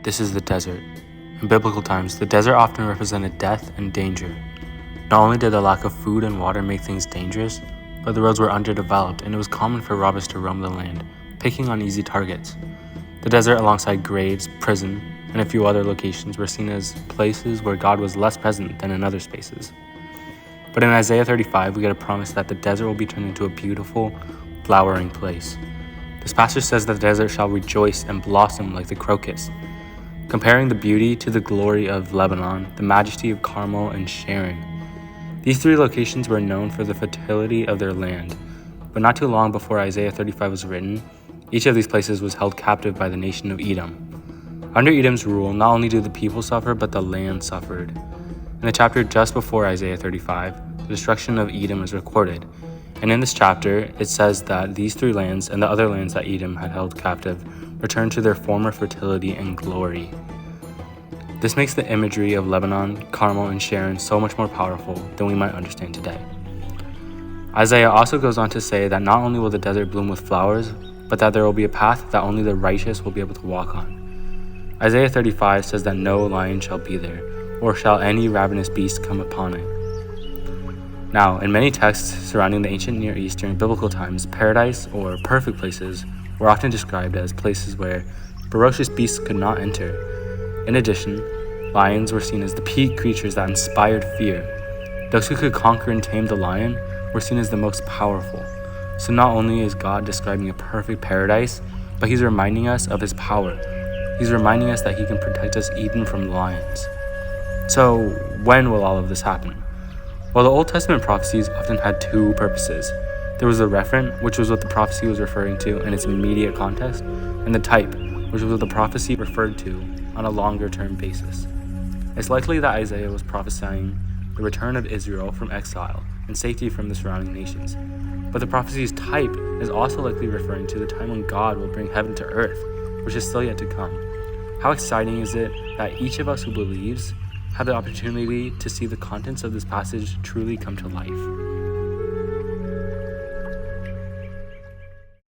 This is the desert. In biblical times, the desert often represented death and danger. Not only did the lack of food and water make things dangerous, but the roads were underdeveloped and it was common for robbers to roam the land, picking on easy targets. The desert, alongside graves, prison, and a few other locations, were seen as places where God was less present than in other spaces. But in Isaiah 35, we get a promise that the desert will be turned into a beautiful, flowering place. This passage says that the desert shall rejoice and blossom like the crocus, comparing the beauty to the glory of Lebanon, the majesty of Carmel and Sharon. These three locations were known for the fertility of their land, but not too long before Isaiah 35 was written, each of these places was held captive by the nation of Edom. Under Edom's rule, not only did the people suffer, but the land suffered. In the chapter just before Isaiah 35, the destruction of Edom is recorded, and in this chapter, it says that these three lands and the other lands that Edom had held captive returned to their former fertility and glory. This makes the imagery of Lebanon, Carmel, and Sharon so much more powerful than we might understand today. Isaiah also goes on to say that not only will the desert bloom with flowers, but that there will be a path that only the righteous will be able to walk on. Isaiah 35 says that no lion shall be there, or shall any ravenous beast come upon it. Now, in many texts surrounding the ancient Near East during biblical times, paradise, or perfect places, were often described as places where ferocious beasts could not enter. In addition, lions were seen as the peak creatures that inspired fear. Those who could conquer and tame the lion were seen as the most powerful. So not only is God describing a perfect paradise, but He's reminding us of His power. He's reminding us that He can protect us even from lions. So when will all of this happen? Well, the Old Testament prophecies often had two purposes. There was the referent, which was what the prophecy was referring to in its immediate context, and the type, which was what the prophecy referred to on a longer-term basis. It's likely that Isaiah was prophesying the return of Israel from exile and safety from the surrounding nations. But the prophecy's type is also likely referring to the time when God will bring heaven to earth, which is still yet to come. How exciting is it that each of us who believes have the opportunity to see the contents of this passage truly come to life?